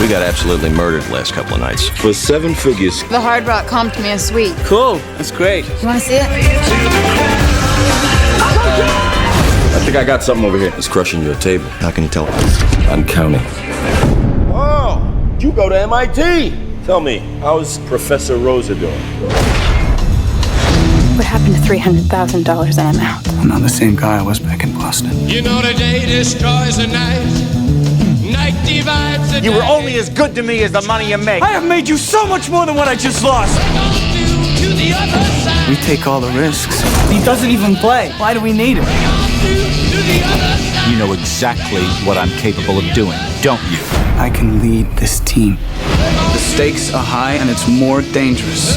We got absolutely murdered the last couple of nights. For 7 figures. The Hard Rock comped me a suite. Cool, that's great. You want to see it? I think I got something over here. He's crushing your table. How can you tell? I'm counting. Oh, you go to MIT. Tell me, how's Professor Rosa doing? What happened to $300,000 and I'm out? I'm not the same guy I was back in Boston. You know the day destroys the night. Night divides the day. You were only as good to me as the money you make. I have made you so much more than what I just lost. To the other side. We take all the risks. He doesn't even play. Why do we need him? To the other side. You know exactly what I'm capable of doing, don't you? I can lead this team. The stakes are high and it's more dangerous.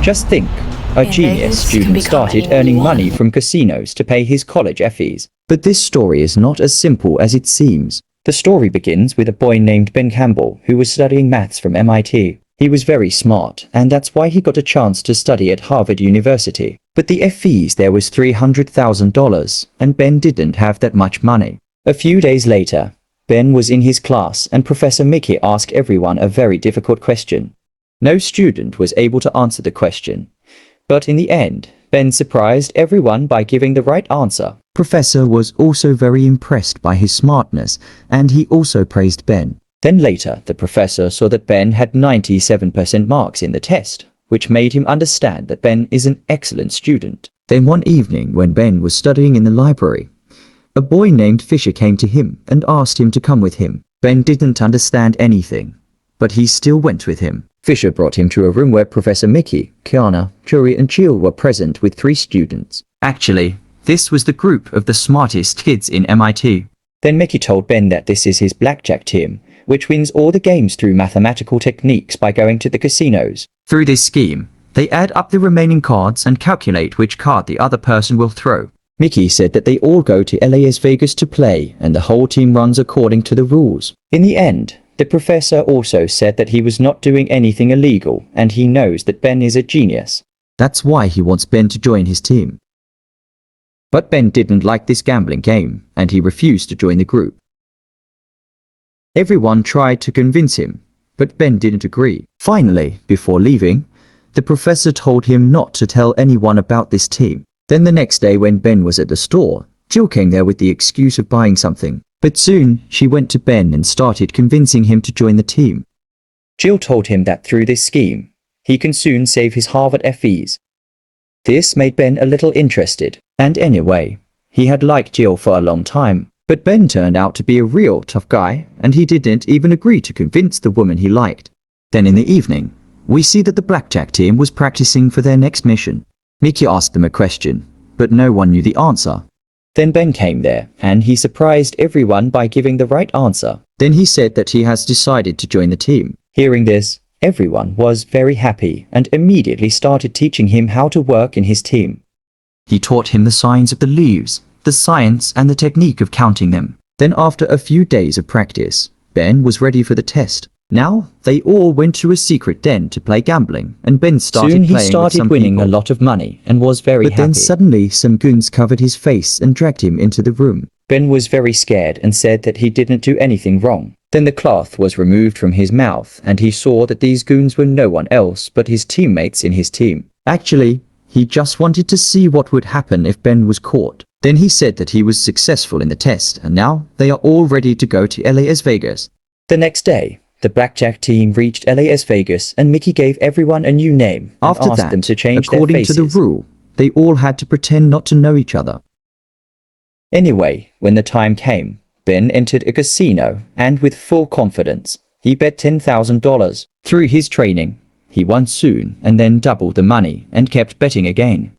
Just think, a genius student started earning money from casinos to pay his college fees. But this story is not as simple as it seems. The story begins with a boy named Ben Campbell who was studying maths from MIT. He was very smart, and that's why he got a chance to study at Harvard University. But the fees there was $300,000, and Ben didn't have that much money. A few days later, Ben was in his class and Professor Mickey asked everyone a very difficult question. No student was able to answer the question. But in the end, Ben surprised everyone by giving the right answer. Professor was also very impressed by his smartness, and he also praised Ben. Then later, the professor saw that Ben had 97% marks in the test, which made him understand that Ben is an excellent student. Then one evening, when Ben was studying in the library, a boy named Fisher came to him and asked him to come with him. Ben didn't understand anything, but he still went with him. Fisher brought him to a room where Professor Mickey, Kiana, Jury and Jill were present with 3 students. Actually, this was the group of the smartest kids in MIT. Then Mickey told Ben that this is his blackjack team, which wins all the games through mathematical techniques by going to the casinos. Through this scheme, they add up the remaining cards and calculate which card the other person will throw. Mickey said that they all go to Las Vegas to play and the whole team runs according to the rules. In the end, the professor also said that he was not doing anything illegal and he knows that Ben is a genius. That's why he wants Ben to join his team. But Ben didn't like this gambling game and he refused to join the group. Everyone tried to convince him, but Ben didn't agree. Finally, before leaving, the professor told him not to tell anyone about this team. Then the next day when Ben was at the store, Jill came there with the excuse of buying something. But soon, she went to Ben and started convincing him to join the team. Jill told him that through this scheme, he can soon save his Harvard fees. This made Ben a little interested, and anyway, he had liked Jill for a long time. But Ben turned out to be a real tough guy, and he didn't even agree to convince the woman he liked. Then in the evening, we see that the blackjack team was practicing for their next mission. Mickey asked them a question, but no one knew the answer. Then Ben came there, and he surprised everyone by giving the right answer. Then he said that he has decided to join the team. Hearing this, everyone was very happy and immediately started teaching him how to work in his team. He taught him the signs of the leaves, the science and the technique of counting them. Then after a few days of practice, Ben was ready for the test. Now, they all went to a secret den to play gambling, and Ben started playing with some people. Soon he started winning a lot of money and was very happy. But then suddenly some goons covered his face and dragged him into the room. Ben was very scared and said that he didn't do anything wrong. Then the cloth was removed from his mouth and he saw that these goons were no one else but his teammates in his team. Actually, he just wanted to see what would happen if Ben was caught. Then he said that he was successful in the test and now they are all ready to go to Las Vegas. The next day, the blackjack team reached Las Vegas and Mickey gave everyone a new name and asked them to change their faces. According to the rule, they all had to pretend not to know each other. Anyway, when the time came, Ben entered a casino and with full confidence, he bet $10,000. Through his training, he won soon and then doubled the money and kept betting again.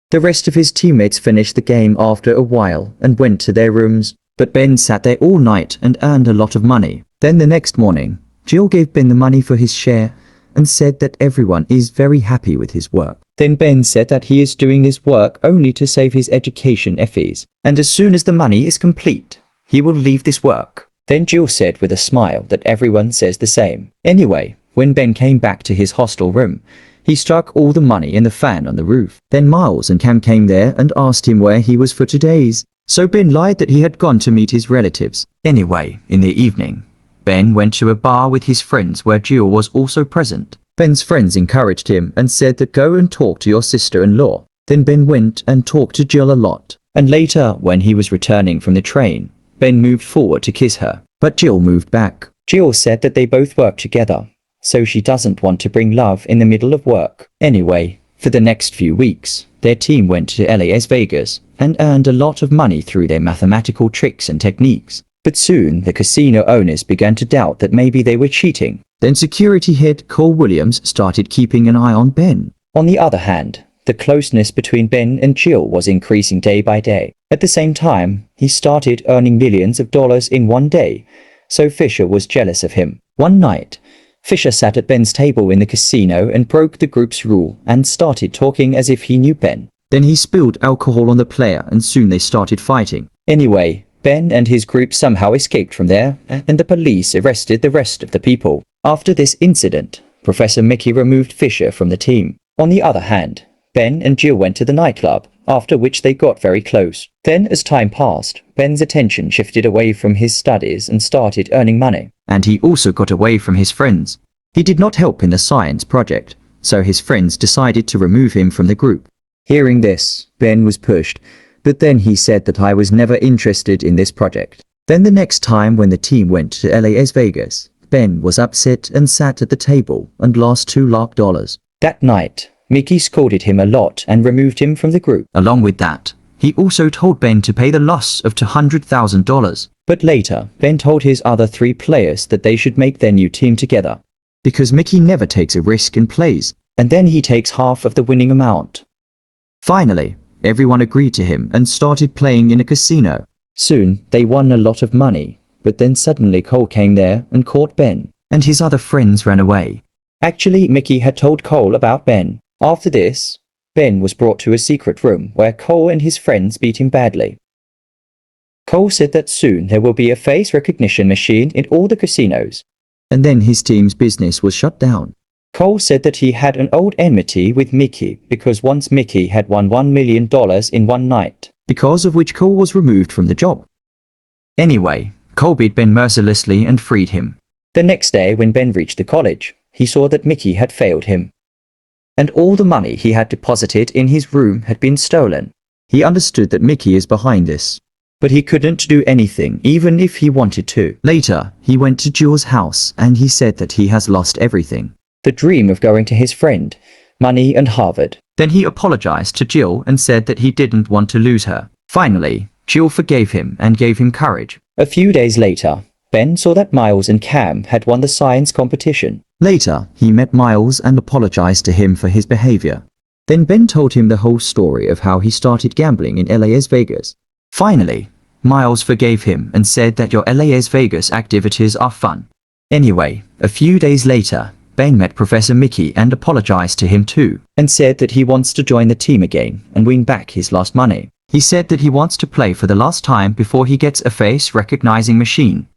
The rest of his teammates finished the game after a while and went to their rooms, but Ben sat there all night and earned a lot of money. Then the next morning, Jill gave Ben the money for his share and said that everyone is very happy with his work. Then Ben said that he is doing this work only to save his education fees, and as soon as the money is complete, he will leave this work. Then Jill said with a smile that everyone says the same. Anyway, when Ben came back to his hostel room, He stuck all the money in the fan on the roof. Then Miles and Cam came there and asked him where he was for 2 days. So Ben lied that he had gone to meet his relatives. Anyway, in the evening, Ben went to a bar with his friends where Jill was also present. Ben's friends encouraged him and said that go and talk to your sister-in-law. Then Ben went and talked to Jill a lot. And later, when he was returning from the train, Ben moved forward to kiss her. But Jill moved back. Jill said that they both work together, so she doesn't want to bring love in the middle of work. Anyway, for the next few weeks, their team went to Las Vegas and earned a lot of money through their mathematical tricks and techniques. But soon, the casino owners began to doubt that maybe they were cheating. Then security head Cole Williams started keeping an eye on Ben. On the other hand, the closeness between Ben and Jill was increasing day by day. At the same time, he started earning millions of dollars in one day, so Fisher was jealous of him. One night, Fisher sat at Ben's table in the casino and broke the group's rule and started talking as if he knew Ben. Then he spilled alcohol on the player and soon they started fighting. Anyway, Ben and his group somehow escaped from there and the police arrested the rest of the people. After this incident, Professor Mickey removed Fisher from the team. On the other hand, Ben and Jill went to the nightclub, after which they got very close. Then, as time passed, Ben's attention shifted away from his studies and started earning money. And he also got away from his friends. He did not help in the science project, so his friends decided to remove him from the group. Hearing this, Ben was pushed, but then he said that I was never interested in this project. Then the next time when the team went to Las Vegas, Ben was upset and sat at the table and lost $2 lakh. That night, Mickey scolded him a lot and removed him from the group. Along with that, he also told Ben to pay the loss of $200,000. But later, Ben told his other 3 players that they should make their new team together. Because Mickey never takes a risk and plays, and then he takes half of the winning amount. Finally, everyone agreed to him and started playing in a casino. Soon, they won a lot of money, but then suddenly Cole came there and caught Ben, and his other friends ran away. Actually, Mickey had told Cole about Ben. After this, Ben was brought to a secret room where Cole and his friends beat him badly. Cole said that soon there will be a face recognition machine in all the casinos. And then his team's business was shut down. Cole said that he had an old enmity with Mickey because once Mickey had won $1 million in one night, because of which Cole was removed from the job. Anyway, Cole beat Ben mercilessly and freed him. The next day when Ben reached the college, he saw that Mickey had failed him. And all the money he had deposited in his room had been stolen. He understood that Mickey is behind this. But he couldn't do anything even if he wanted to. Later, he went to Jill's house and he said that he has lost everything. The dream of going to his friend, money and Harvard. Then he apologized to Jill and said that he didn't want to lose her. Finally, Jill forgave him and gave him courage. A few days later, Ben saw that Miles and Cam had won the science competition. Later, he met Miles and apologized to him for his behavior. Then Ben told him the whole story of how he started gambling in Las Vegas. Finally, Miles forgave him and said that your Las Vegas activities are fun. Anyway, a few days later, Ben met Professor Mickey and apologized to him too, and said that he wants to join the team again and win back his lost money. He said that he wants to play for the last time before he gets a face recognizing machine.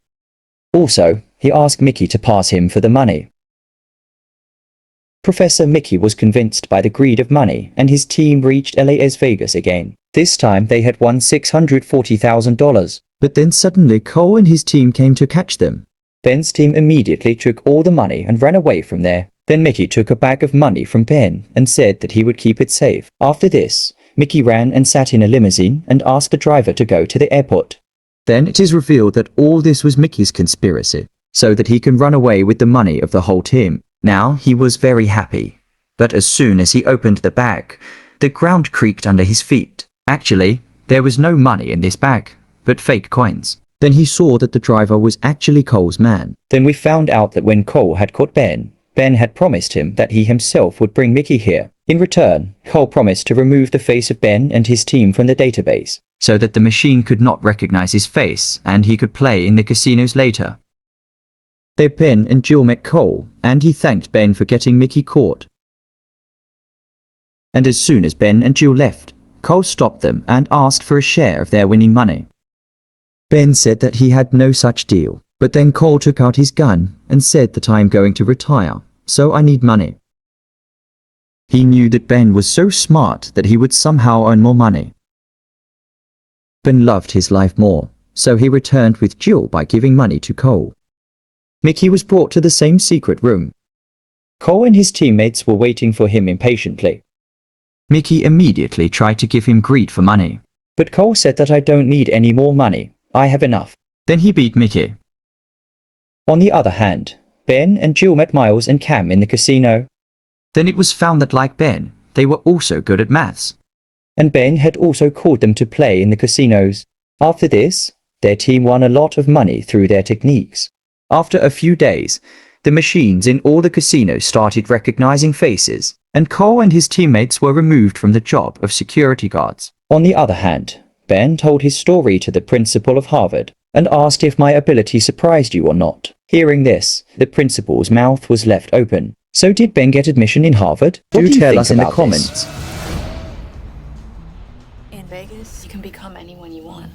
Also, he asked Mickey to pass him for the money. Professor Mickey was convinced by the greed of money and his team reached Las Vegas again. This time they had won $640,000. But then suddenly Cole and his team came to catch them. Ben's team immediately took all the money and ran away from there. Then Mickey took a bag of money from Ben and said that he would keep it safe. After this, Mickey ran and sat in a limousine and asked the driver to go to the airport. Then it is revealed that all this was Mickey's conspiracy, so that he can run away with the money of the whole team. Now he was very happy, but as soon as he opened the bag, the ground creaked under his feet. Actually, there was no money in this bag, but fake coins. Then he saw that the driver was actually Cole's man. Then we found out that when Cole had caught Ben, Ben had promised him that he himself would bring Mickey here. In return, Cole promised to remove the face of Ben and his team from the database, so that the machine could not recognize his face and he could play in the casinos later. There Ben and Jill met Cole, and he thanked Ben for getting Mickey caught. And as soon as Ben and Jill left, Cole stopped them and asked for a share of their winning money. Ben said that he had no such deal, but then Cole took out his gun and said that I am going to retire, so I need money. He knew that Ben was so smart that he would somehow earn more money. Ben loved his life more, so he returned with Jill by giving money to Cole. Mickey was brought to the same secret room. Cole and his teammates were waiting for him impatiently. Mickey immediately tried to give him greed for money. But Cole said that I don't need any more money, I have enough. Then he beat Mickey. On the other hand, Ben and Jill met Miles and Cam in the casino. Then it was found that like Ben, they were also good at maths. And Ben had also called them to play in the casinos. After this, their team won a lot of money through their techniques. After a few days, the machines in all the casinos started recognizing faces, and Cole and his teammates were removed from the job of security guards. On the other hand, Ben told his story to the principal of Harvard and asked if my ability surprised you or not. Hearing this, the principal's mouth was left open. So did Ben get admission in Harvard? Do tell us in the comments. In Vegas, you can become anyone you want.